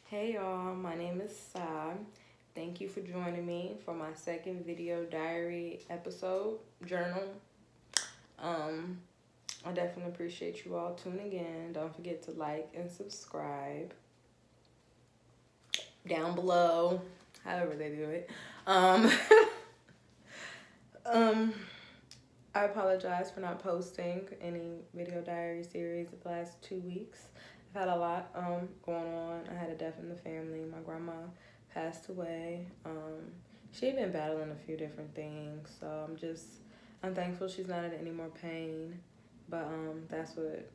Hey y'all, my name is Sa. Thank you for joining me for my second video diary episode journal. Um, I definitely appreciate you all tuning in. Don't forget to like and subscribe down below, however they do it. Um, um, I apologize for not posting any video diary series the last 2 weeks. I've had a lot going on. I had a death in the family. My grandma passed away. She'd been battling a few different things, so I'm thankful she's not in any more pain. But that's what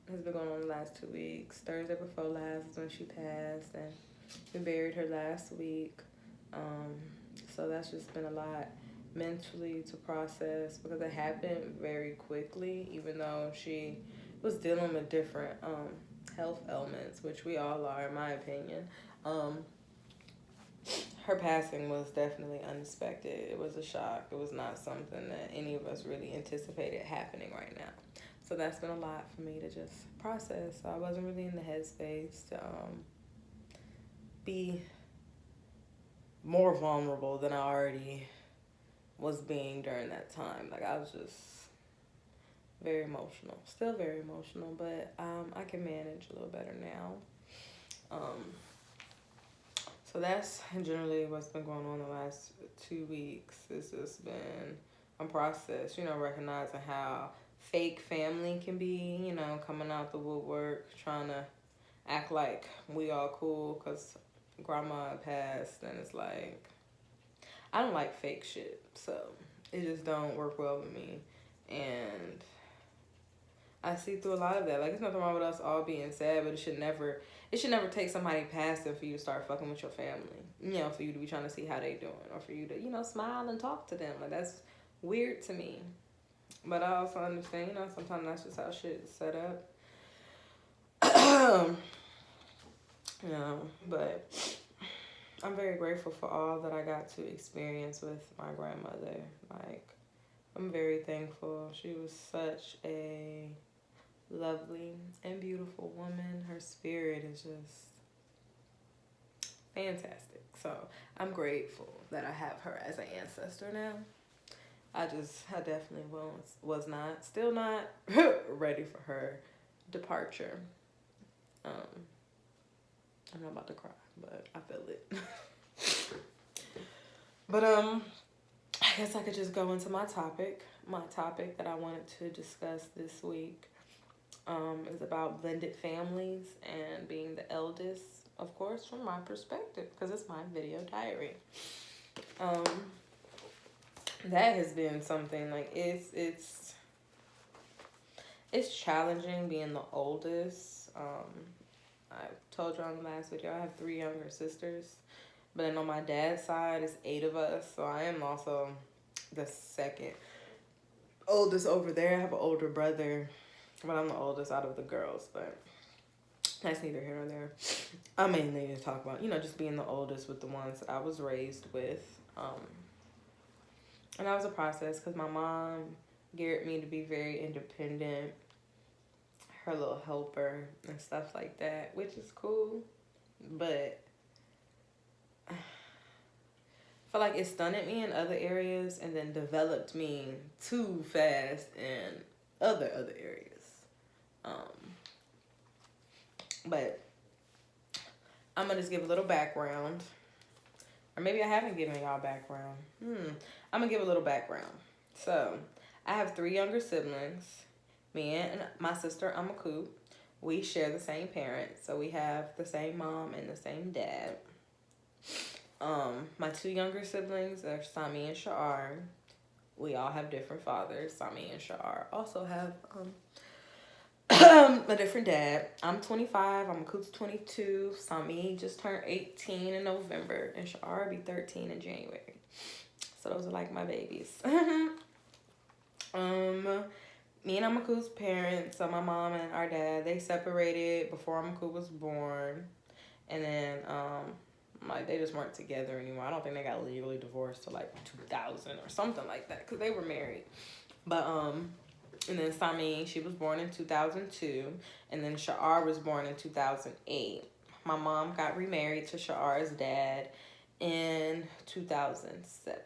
has been going on the last 2 weeks. Thursday before last is when she passed, and we buried her last week. So that's just been a lot mentally to process because it happened very quickly, even though she was dealing with different health ailments, which we all are, in my opinion. Her passing was definitely unexpected. It was a shock. It was not something that any of us really anticipated happening right now. So that's been a lot for me to just process. So I wasn't really in the headspace to be more vulnerable than I already was being during that time. Like, I was just very emotional. Still very emotional, but I can manage a little better now. So that's generally what's been going on the last 2 weeks. It's just been a process, recognizing how fake family can be, coming out the woodwork, trying to act like we all cool because grandma passed, and it's like, I don't like fake shit, so it just don't work well with me. And I see through a lot of that. Like, there's nothing wrong with us all being sad, but it should never take somebody passing for you to start fucking with your family. For you to be trying to see how they doing, or for you to, smile and talk to them. Like, that's weird to me. But I also understand, sometimes that's just how shit is set up. But I'm very grateful for all that I got to experience with my grandmother. Like, I'm very thankful. She was such a lovely and beautiful woman. Her spirit is just fantastic. So I'm grateful that I have her as an ancestor now. I definitely was not, still not ready for her departure. I'm not about to cry, but I feel it. But I guess I could just go into my topic. My topic that I wanted to discuss this week is about blended families and being the eldest, of course, from my perspective, because it's my video diary. That has been something, like, it's challenging being the oldest. I told you on the last video, I have 3 younger sisters, but then on my dad's side, it's 8 of us, so I am also the second oldest over there. I have an older brother, but I'm the oldest out of the girls, but that's neither here nor there. I mainly need to talk about, just being the oldest with the ones that I was raised with. And that was a process because my mom geared me to be very independent, her little helper and stuff like that, which is cool, but I feel like it stunted me in other areas and then developed me too fast in other areas. But I'm gonna just give a little background, or maybe I haven't given y'all background. I'm gonna give a little background. So I have 3 younger siblings. Me and my sister Amaku, we share the same parents, so we have the same mom and the same dad. My 2 younger siblings are Sami and Sha'ar. We all have different fathers. Sami and Sha'ar also have a different dad. I'm 25. Amaku's 22. Sami just turned 18 in November, and Sha'ar will be 13 in January. So those are like my babies. Me and Amaku's parents, so my mom and our dad, they separated before Amaku was born. And then, they just weren't together anymore. I don't think they got legally divorced till, 2000 or something like that, because they were married. But, and then Sami, she was born in 2002. And then Sha'ar was born in 2008. my mom got remarried to Sha'ar's dad in 2007.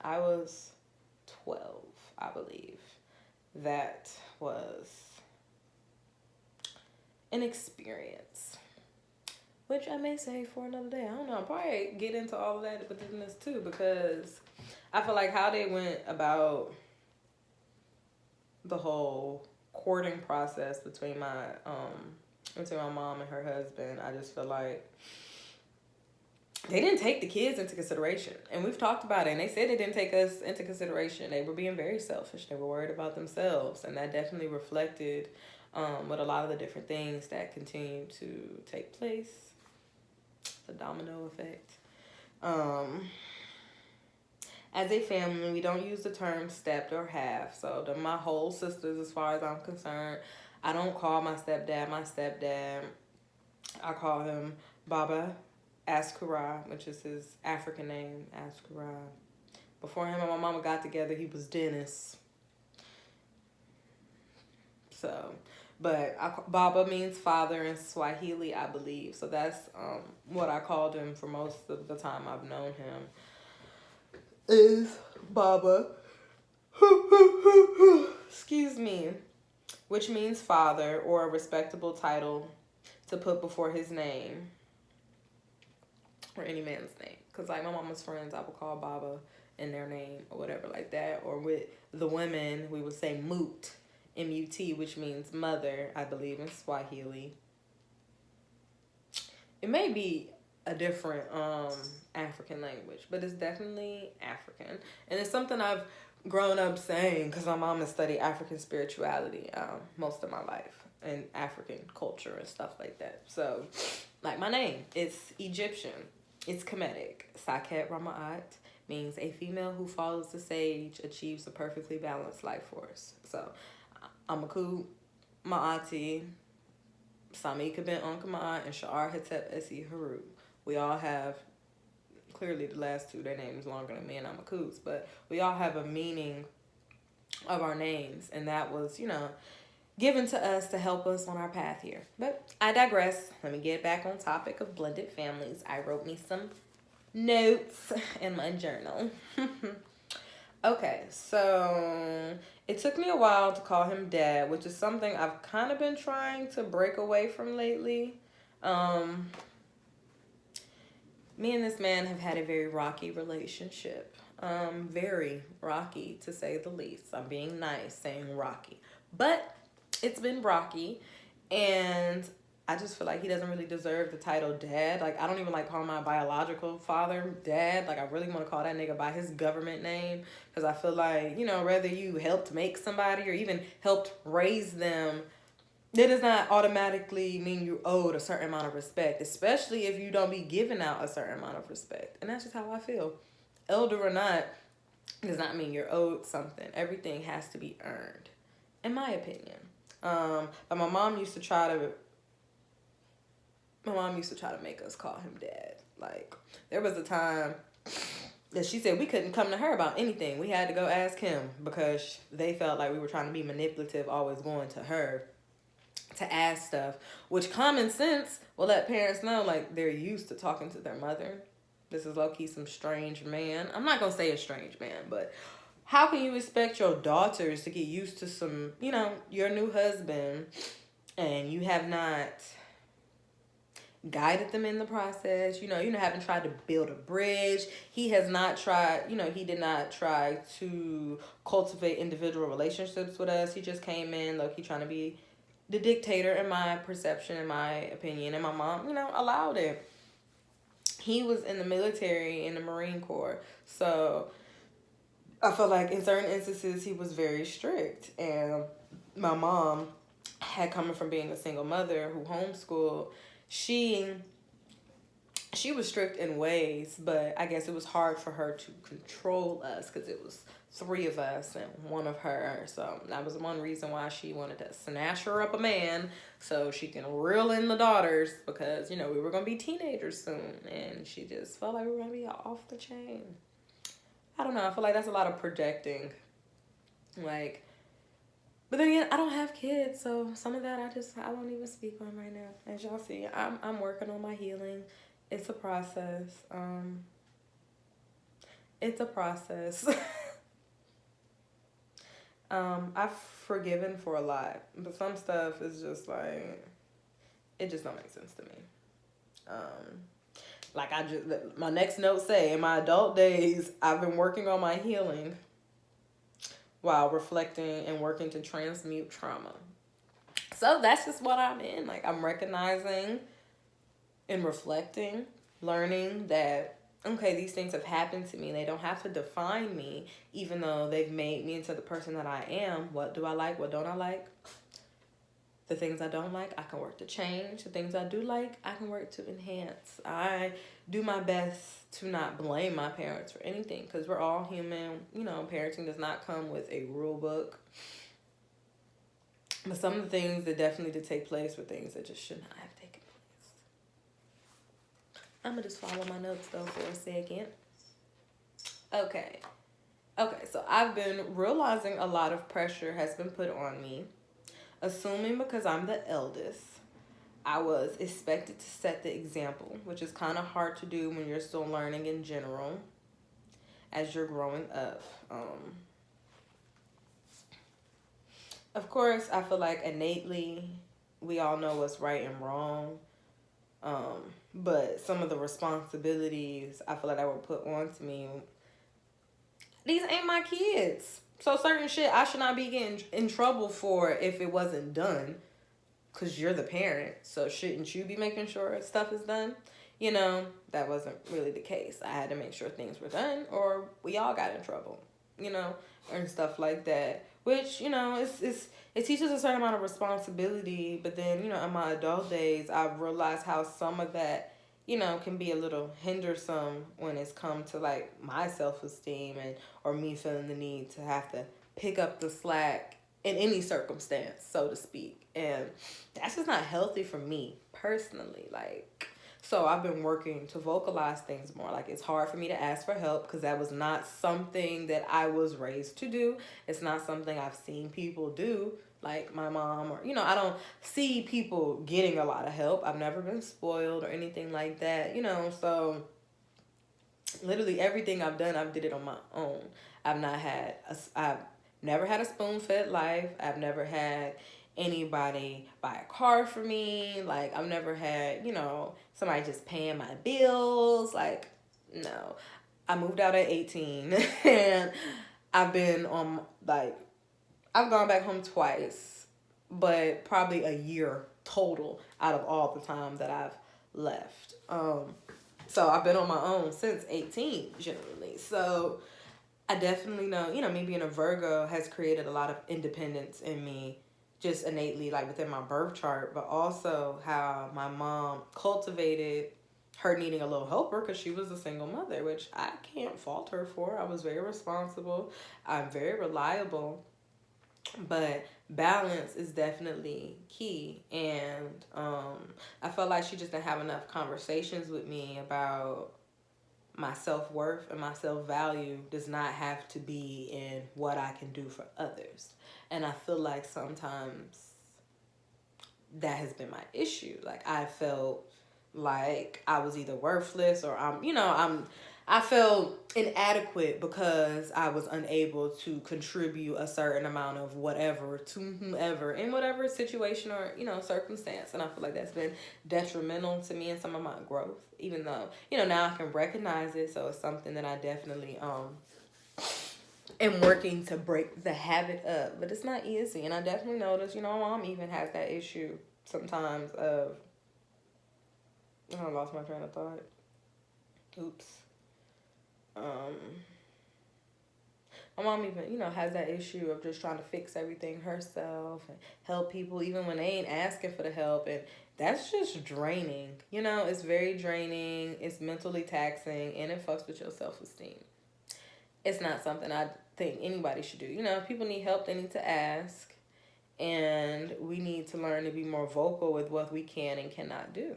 I was 12, I believe. That was an experience, which I may say for another day. I don't know. I'll probably get into all of that within this too, because I feel like how they went about the whole courting process between my mom and her husband, I just feel like they didn't take the kids into consideration. And we've talked about it, and they said they didn't take us into consideration. They were being very selfish. They were worried about themselves, and that definitely reflected with a lot of the different things that continue to take place. The domino effect. As a family, we don't use the term stepped or half. So my whole sisters, as far as I'm concerned, I don't call my stepdad. I call him Baba Askura, which is his African name, Askura. Before him and my mama got together, he was Dennis. So, but Baba means father in Swahili, I believe. So that's what I called him for most of the time I've known him. Is Baba. Excuse me. Which means father, or a respectable title to put before his name. Or any man's name. Because like my mama's friends, I would call Baba in their name or whatever like that. Or with the women, we would say Mut, M-U-T, which means mother, I believe, in Swahili. It may be a different African language, but it's definitely African. And it's something I've grown up saying because my mom has studied African spirituality most of my life, and African culture and stuff like that. So, like my name, it's Egyptian. It's Kemetic. Saket Rama'at means a female who follows the sage achieves a perfectly balanced life force. So, Amaku Ma'ati, Samika bin Ma'at, and SaHSassy Haru. We all have, clearly the last two, their names longer than me and Amaku's, but we all have a meaning of our names, and that was, given to us to help us on our path here. But I digress. Let me get back on topic of blended families. I wrote me some notes in my journal. Okay, so it took me a while to call him dad, which is something I've kind of been trying to break away from lately. Me and this man have had a very rocky relationship. Very rocky, to say the least. I'm being nice saying rocky. But it's been rocky, and I just feel like he doesn't really deserve the title dad. Like, I don't even like calling my biological father dad. Like, I really want to call that nigga by his government name, because I feel like, whether you helped make somebody or even helped raise them, that does not automatically mean you owed a certain amount of respect, especially if you don't be giving out a certain amount of respect. And that's just how I feel. Elder or not does not mean you're owed something. Everything has to be earned, in my opinion. But my mom used to try to make us call him dad. Like, there was a time that she said we couldn't come to her about anything. We had to go ask him, because they felt like we were trying to be manipulative, always going to her to ask stuff, which common sense will let parents know, like, they're used to talking to their mother. This is low-key some strange man. I'm not going to say a strange man, but how can you expect your daughters to get used to some, your new husband, and you have not guided them in the process? You haven't tried to build a bridge. He has not tried, he did not try to cultivate individual relationships with us. He just came in low-key trying to be the dictator, in my perception, in my opinion, and my mom, allowed it. He was in the military, in the Marine Corps, so I feel like in certain instances he was very strict, and my mom had, coming from being a single mother who homeschooled, she was strict in ways, but I guess it was hard for her to control us because it was 3 of us and 1 of her. So that was one reason why she wanted to snatch her up a man so she can reel in the daughters, because, we were going to be teenagers soon, and she just felt like we were going to be off the chain. I don't know. I feel like that's a lot of projecting. Like, But then again, I don't have kids, so some of that I won't even speak on right now. As y'all see, I'm working on my healing. It's a process. It's a process. I've forgiven for a lot, but some stuff is just like it just don't make sense to me. Um, like I just my next note say in my adult days, I've been working on my healing while reflecting and working to transmute trauma. So that's just what I'm in. Like I'm recognizing and reflecting, learning that okay, these things have happened to me. They don't have to define me, even though they've made me into the person that I am. What do I like? What don't I like? The things I don't like, I can work to change. The things I do like, I can work to enhance. I do my best to not blame my parents for anything because we're all human. You know, parenting does not come with a rule book. But some of the things that definitely did take place were things that just should not have taken place. I'm going to just follow my notes though for a second. Okay. Okay, so I've been realizing a lot of pressure has been put on me. Assuming because I'm the eldest, I was expected to set the example, which is kind of hard to do when you're still learning in general as you're growing up. Of course, I feel like innately we all know what's right and wrong. But some of the responsibilities I feel like that were put on to me, these ain't my kids. So certain shit I should not be getting in trouble for if it wasn't done. Because you're the parent. So shouldn't you be making sure stuff is done? You know, that wasn't really the case. I had to make sure things were done or we all got in trouble. You know, and stuff like that. Which, you know, it teaches a certain amount of responsibility. But then, you know, in my adult days, I've realized how some of that, you know, can be a little hindersome when it's come to like my self-esteem and or me feeling the need to have to pick up the slack in any circumstance, so to speak. And that's just not healthy for me personally. Like, so I've been working to vocalize things more. Like, it's hard for me to ask for help because that was not something that I was raised to do. It's not something I've seen people do, like my mom, or, you know, I don't see people getting a lot of help. I've never been spoiled or anything like that, you know, so literally everything I've done, I've did it on my own. I've never had a spoon-fed life. I've never had anybody buy a car for me. Like, I've never had, you know, somebody just paying my bills. Like, no. I moved out at 18 and I've been on, like, I've gone back home twice, but probably a year total out of all the time that I've left. So I've been on my own since 18, generally. So I definitely know, you know, me being a Virgo has created a lot of independence in me just innately, like within my birth chart, but also how my mom cultivated her needing a little helper because she was a single mother, which I can't fault her for. I was very responsible. I'm very reliable. But balance is definitely key. And I felt like she just didn't have enough conversations with me about my self-worth and my self-value does not have to be in what I can do for others. And I feel like sometimes that has been my issue. Like I felt like I was either worthless or I felt inadequate because I was unable to contribute a certain amount of whatever to whomever in whatever situation or, you know, circumstance. And I feel like that's been detrimental to me and some of my growth, even though, you know, now I can recognize it. So it's something that I definitely am working to break the habit up. But it's not easy. And I definitely notice, you know, my mom even has that issue sometimes of, I lost my train of thought. Oops. My mom even, you know, has that issue of just trying to fix everything herself and help people even when they ain't asking for the help. And that's just draining. You know, it's very draining. It's mentally taxing and it fucks with your self-esteem. It's not something I think anybody should do. You know, if people need help, they need to ask. And we need to learn to be more vocal with what we can and cannot do.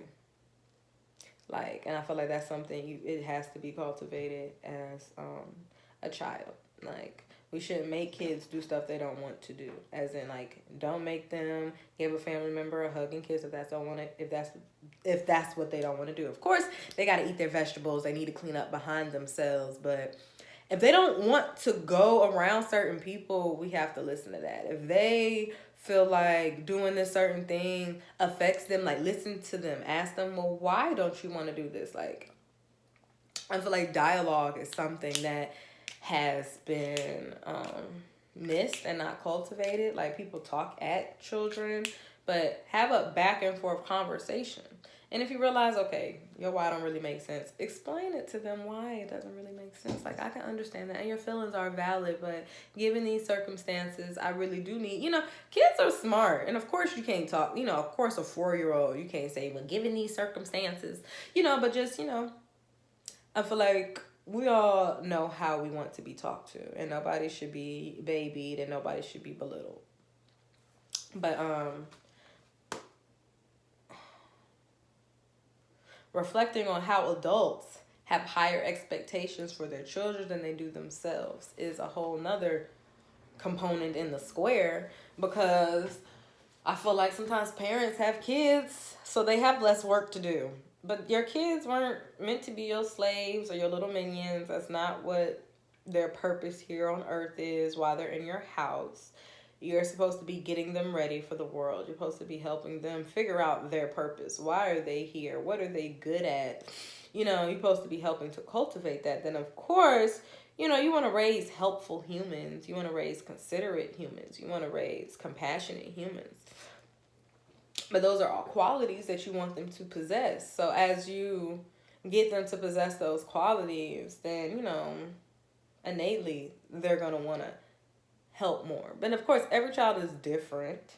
Like, and I feel like that's something it has to be cultivated as a child. Like, We shouldn't make kids do stuff they don't want to do. As in, like, don't make them give a family member a hug and kiss if that's don't want to, if that's what they don't want to do. Of course, they got to eat their vegetables. They need to clean up behind themselves. But if they don't want to go around certain people, we have to listen to that. If they feel like doing this certain thing affects them, like, listen to them. Ask them, well, why don't you want to do this? Like, I feel like dialogue is something that has been missed and not cultivated. Like, people talk at children, but have a back and forth conversation. And if you realize, okay, your why don't really make sense, explain it to them why it doesn't really make sense. Like, I can understand that, and your feelings are valid, but given these circumstances, I really do need, kids are smart. And of course you can't talk, of course a 4-year-old, you can't say, well, given these circumstances, but just, I feel like we all know how we want to be talked to, and nobody should be babied and nobody should be belittled. But reflecting on how adults have higher expectations for their children than they do themselves is a whole nother component in the square, because I feel like sometimes parents have kids so they have less work to do. But your kids weren't meant to be your slaves or your little minions. That's not what their purpose here on earth is while they're in your house. You're supposed to be getting them ready for the world. You're supposed to be helping them figure out their purpose. Why are they here? What are they good at? You're supposed to be helping to cultivate that. Then, of course, you want to raise helpful humans. You want to raise considerate humans. You want to raise compassionate humans. But those are all qualities that you want them to possess. So as you get them to possess those qualities, then, innately, they're going to want to help more. But of course, every child is different.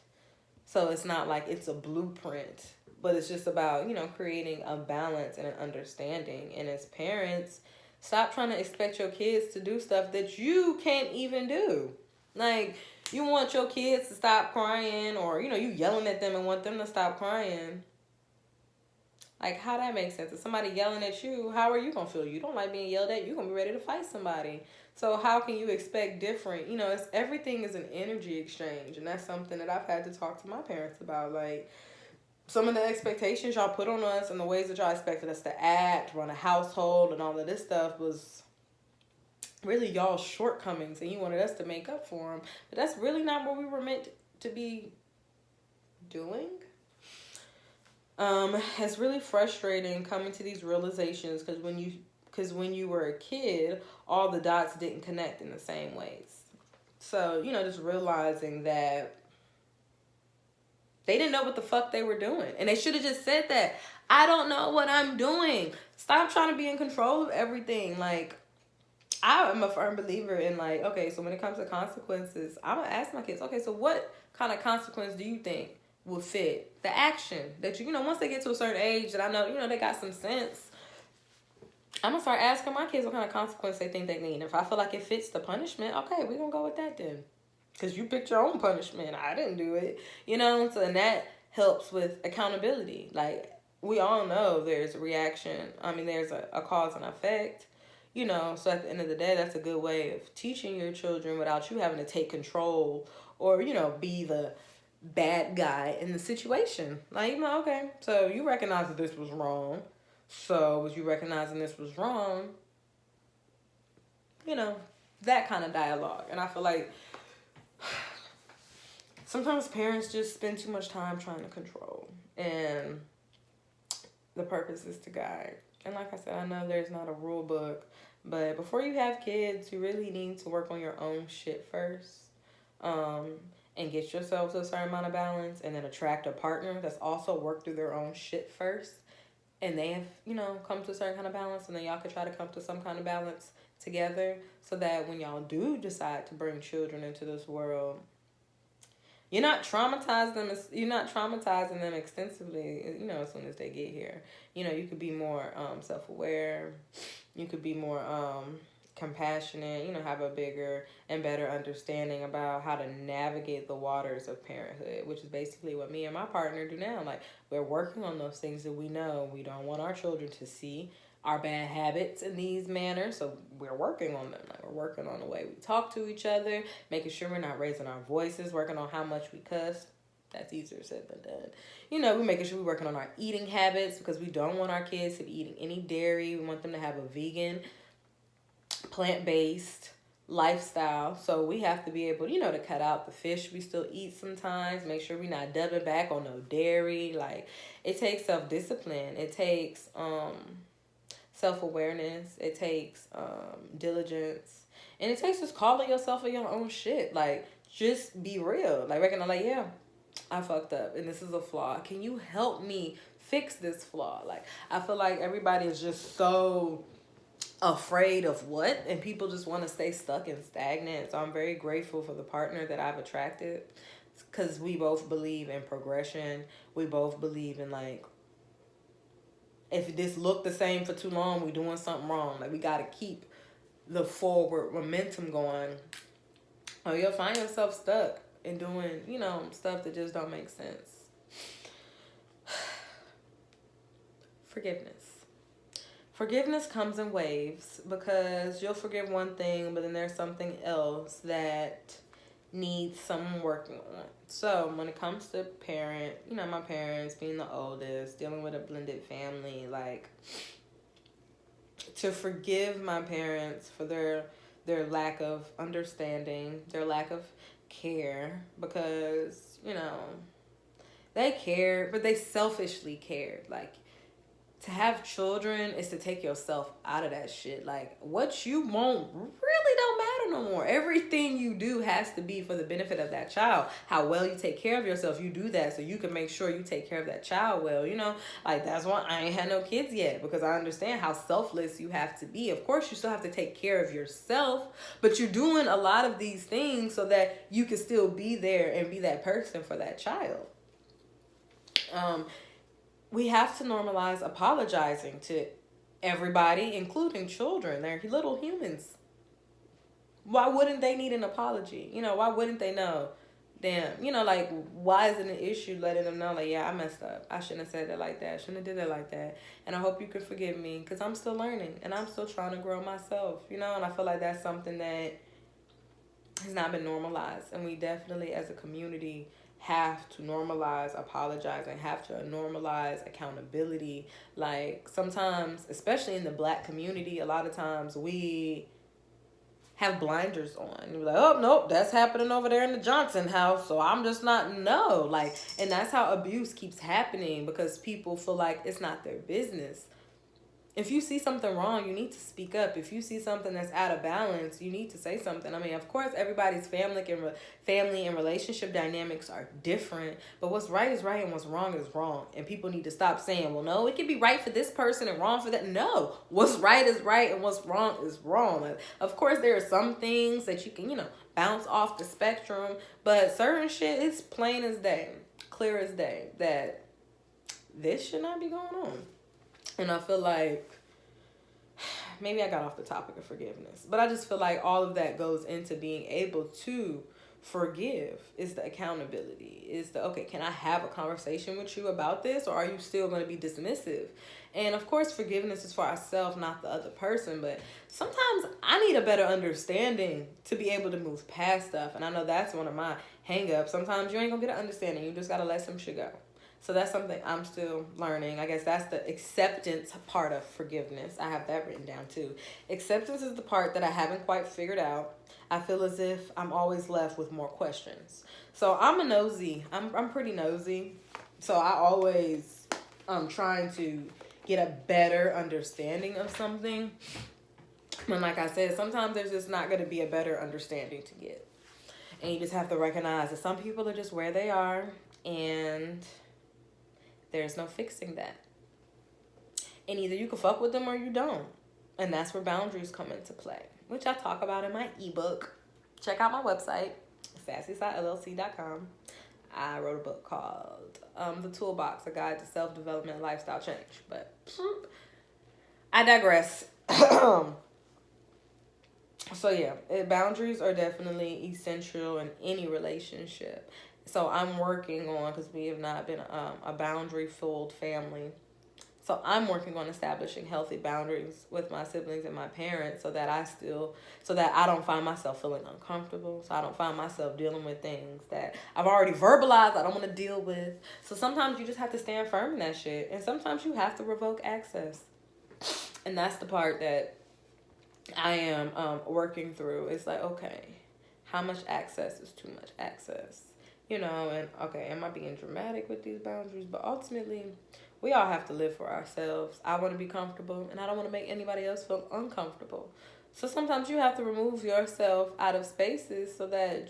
So it's not like it's a blueprint. But it's just about, creating a balance and an understanding. And as parents, stop trying to expect your kids to do stuff that you can't even do. Like, you want your kids to stop crying, or, you yelling at them and want them to stop crying. Like, how that makes sense? If somebody yelling at you, how are you going to feel? You don't like being yelled at. You're going to be ready to fight somebody. So how can you expect different? Everything is an energy exchange. And that's something that I've had to talk to my parents about. Like, some of the expectations y'all put on us and the ways that y'all expected us to act, run a household, and all of this stuff was really y'all's shortcomings, and you wanted us to make up for them. But that's really not what we were meant to be doing. It's really frustrating coming to these realizations, because when you were a kid, all the dots didn't connect in the same ways. So, just realizing that they didn't know what the fuck they were doing. And they should have just said that. I don't know what I'm doing. Stop trying to be in control of everything. Like, I am a firm believer in, like, okay, so when it comes to consequences, I'm going to ask my kids, okay, so what kind of consequence do you think will fit the action that once they get to a certain age that I know, they got some sense, I'm going to start asking my kids what kind of consequence they think they need. If I feel like it fits the punishment, okay, we're going to go with that then. Because you picked your own punishment. I didn't do it. So, and that helps with accountability. Like, we all know there's a reaction. There's a cause and effect. So at the end of the day, that's a good way of teaching your children without you having to take control or, be the bad guy in the situation. Like, okay, so you recognize that this was wrong. So was you recognizing this was wrong? That kind of dialogue. And I feel like sometimes parents just spend too much time trying to control. And the purpose is to guide. And like I said, I know there's not a rule book. But before you have kids, you really need to work on your own shit first. And get yourself to a certain amount of balance. And then attract a partner that's also worked through their own shit first. And they have, come to a certain kind of balance. And then y'all could try to come to some kind of balance together. So that when y'all do decide to bring children into this world, you're not traumatizing them extensively, as soon as they get here. You could be more self-aware. You could be more compassionate, have a bigger and better understanding about how to navigate the waters of parenthood, which is basically what me and my partner do now. Like, we're working on those things that we know we don't want our children to see, our bad habits in these manners. So we're working on them. Like, we're working on the way we talk to each other, making sure we're not raising our voices, working on how much we cuss. That's easier said than done. We're making sure we're working on our eating habits, because we don't want our kids to be eating any dairy. We want them to have a vegan, plant-based lifestyle. So we have to be able, to cut out the fish we still eat sometimes, make sure we're not doubling back on no dairy. Like, it takes self-discipline. It takes self-awareness. It takes diligence. And it takes just calling yourself on your own shit. Like, just be real. Like, recognize, like, yeah, I fucked up and this is a flaw. Can you help me fix this flaw? Like, I feel like everybody is just so afraid of what, and people just want to stay stuck and stagnant. So I'm very grateful for the partner that I've attracted, because we both believe in progression. We both believe in, like, if this looked the same for too long, we doing something wrong. Like, we got to keep the forward momentum going, or you'll find yourself stuck and doing, stuff that just don't make sense. Forgiveness. Forgiveness comes in waves, because you'll forgive one thing, but then there's something else that needs some working on. So when it comes to my parents being the oldest, dealing with a blended family, like, to forgive my parents for their lack of understanding, their lack of care, because, they cared, but they selfishly cared. Like, to have children is to take yourself out of that shit. Like, what you want really don't matter no more. Everything you do has to be for the benefit of that child. How well you take care of yourself, you do that so you can make sure you take care of that child well, Like, that's why I ain't had no kids yet, because I understand how selfless you have to be. Of course, you still have to take care of yourself, but you're doing a lot of these things so that you can still be there and be that person for that child. We have to normalize apologizing to everybody, including children. They're little humans. Why wouldn't they need an apology? Why wouldn't they know? Damn, like, why is it an issue letting them know, like, yeah, I messed up. I shouldn't have said that like that. I shouldn't have did that like that. And I hope you can forgive me, because I'm still learning and I'm still trying to grow myself, And I feel like that's something that has not been normalized. And we definitely, as a community, have to normalize apologizing, have to normalize accountability. Like, sometimes, especially in the Black community, a lot of times we have blinders on. You're like, oh, nope, that's happening over there in the Johnson house, so I'm just not, no. Like, and that's how abuse keeps happening, because people feel like it's not their business. If you see something wrong, you need to speak up. If you see something that's out of balance, you need to say something. I mean, of course, everybody's family and relationship dynamics are different, but what's right is right and what's wrong is wrong. And people need to stop saying, well, no, it can be right for this person and wrong for that. No, what's right is right and what's wrong is wrong. Like, of course, there are some things that you can, bounce off the spectrum, but certain shit, it's plain as day, clear as day, that this should not be going on. And I feel like, maybe I got off the topic of forgiveness, but I just feel like all of that goes into being able to forgive. Is the accountability, is the, okay, can I have a conversation with you about this, or are you still going to be dismissive? And of course, forgiveness is for ourselves, not the other person, but sometimes I need a better understanding to be able to move past stuff. And I know that's one of my hang-ups. Sometimes you ain't gonna get an understanding, you just got to let some shit go. So that's something I'm still learning. I guess that's the acceptance part of forgiveness. I have that written down too. Acceptance is the part that I haven't quite figured out. I feel as if I'm always left with more questions. So I'm a nosy. I'm pretty nosy. So I always trying to get a better understanding of something. And like I said, sometimes there's just not going to be a better understanding to get. And you just have to recognize that some people are just where they are, and there's no fixing that. And either you can fuck with them or you don't. And that's where boundaries come into play, which I talk about in my ebook. Check out my website, SaHSassy.llc.com. I wrote a book called The Toolbox, A Guide to Self-Development and Lifestyle Change. But I digress. So yeah, boundaries are definitely essential in any relationship. So I'm working on, because we have not been a boundary-filled family. So I'm working on establishing healthy boundaries with my siblings and my parents so that I don't find myself feeling uncomfortable. So I don't find myself dealing with things that I've already verbalized I don't want to deal with. So sometimes you just have to stand firm in that shit. And sometimes you have to revoke access. And that's the part that I am working through. It's like, okay, how much access is too much access? And okay, am I being dramatic with these boundaries? But ultimately, we all have to live for ourselves. I want to be comfortable, and I don't want to make anybody else feel uncomfortable. So sometimes you have to remove yourself out of spaces so that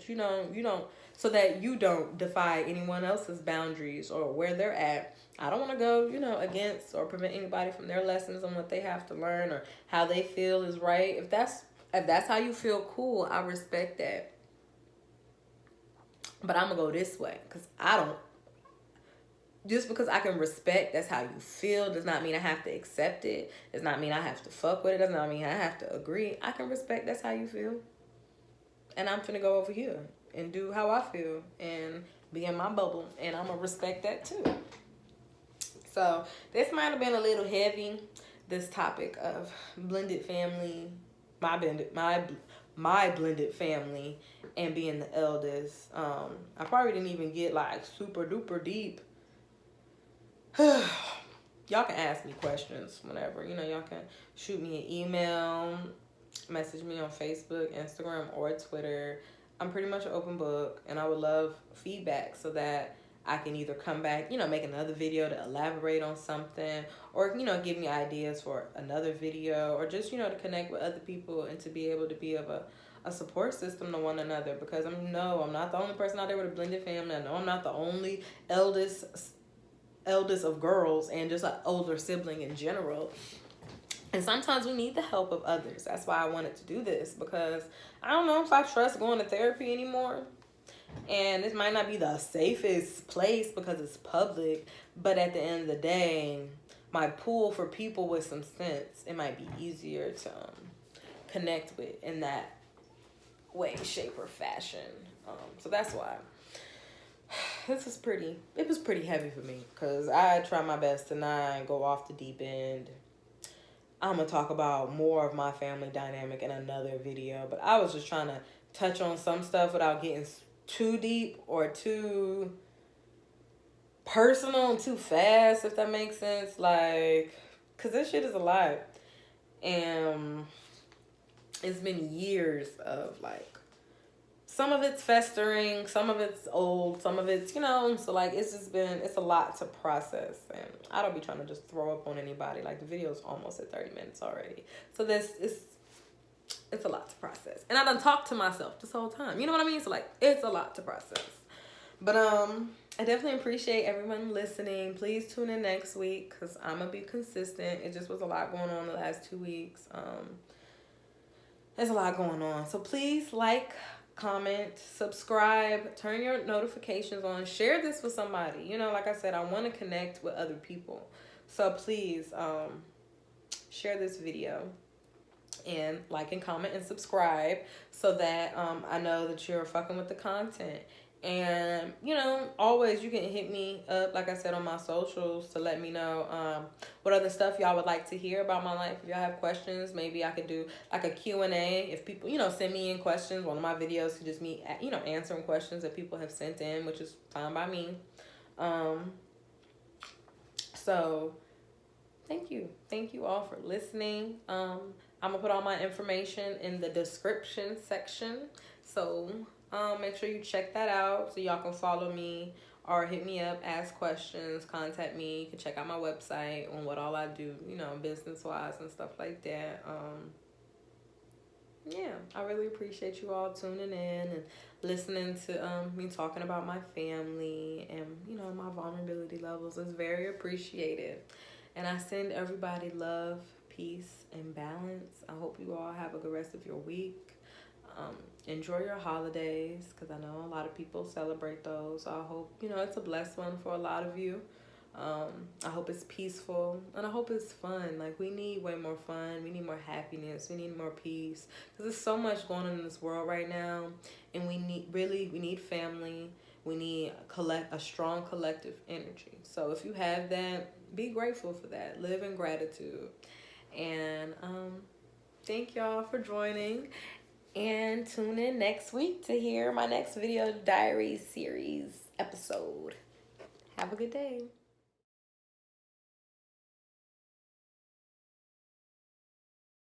so that you don't defy anyone else's boundaries or where they're at. I don't want to go, against or prevent anybody from their lessons on what they have to learn or how they feel is right. If that's how you feel, cool. I respect that. But I'm going to go this way because just because I can respect that's how you feel does not mean I have to accept it. Does not mean I have to fuck with it. Does not mean I have to agree. I can respect that's how you feel. And I'm finna go over here and do how I feel and be in my bubble. And I'm going to respect that too. So this might have been a little heavy, this topic of blended family, my blended family, and being the eldest. I probably didn't even get like super duper deep. Y'all can ask me questions whenever. Y'all can shoot me an email, message me on Facebook, Instagram, or Twitter. I'm pretty much an open book, and I would love feedback so that I can either come back, make another video to elaborate on something, or, give me ideas for another video, or just, to connect with other people and to be able to be of a support system to one another, because I'm not the only person out there with a blended family. I know I'm not the only eldest of girls and just an older sibling in general. And sometimes we need the help of others. That's why I wanted to do this, because I don't know if I trust going to therapy anymore. And this might not be the safest place because it's public, but at the end of the day, my pool for people with some sense, it might be easier to connect with in that way, shape, or fashion. So that's why it was pretty heavy for me, because I try my best to not go off the deep end. I'm going to talk about more of my family dynamic in another video, but I was just trying to touch on some stuff without getting too deep or too personal and too fast, if that makes sense. Like, because this shit is a lot. And it's been years of, like, some of it's festering, some of it's old, some of it's, so, like, it's a lot to process. And I don't be trying to just throw up on anybody. Like, the video's almost at 30 minutes already. So it's a lot to process. And I done talked to myself this whole time. You know what I mean? So, like, it's a lot to process. But I definitely appreciate everyone listening. Please tune in next week, because I'm going to be consistent. It just was a lot going on the last 2 weeks. There's a lot going on. So please like, comment, subscribe, turn your notifications on, share this with somebody. Like I said, I want to connect with other people. So please share this video and like and comment and subscribe so that I know that you're fucking with the content. And always you can hit me up, like I said, on my socials to let me know what other stuff y'all would like to hear about my life. If y'all have questions, maybe I could do like a Q&A. If people send me in questions, one of my videos could just me answering questions that people have sent in, which is fine by me. So thank you all for listening. I'm gonna put all my information in the description section, so make sure you check that out so y'all can follow me or hit me up, ask questions, contact me. You can check out my website on what all I do, business wise and stuff like that. Yeah, I really appreciate you all tuning in and listening to me talking about my family and my vulnerability levels. Is very appreciated. And I send everybody love, peace, and balance. I hope you all have a good rest of your week. Enjoy your holidays, because I know a lot of people celebrate those. So I hope, it's a blessed one for a lot of you. I hope it's peaceful, and I hope it's fun. Like, we need way more fun. We need more happiness. We need more peace, because there's so much going on in this world right now, and we need family. We need a strong collective energy. So if you have that, be grateful for that. Live in gratitude. And thank y'all for joining. And tune in next week to hear my next video diary series episode. Have a good day.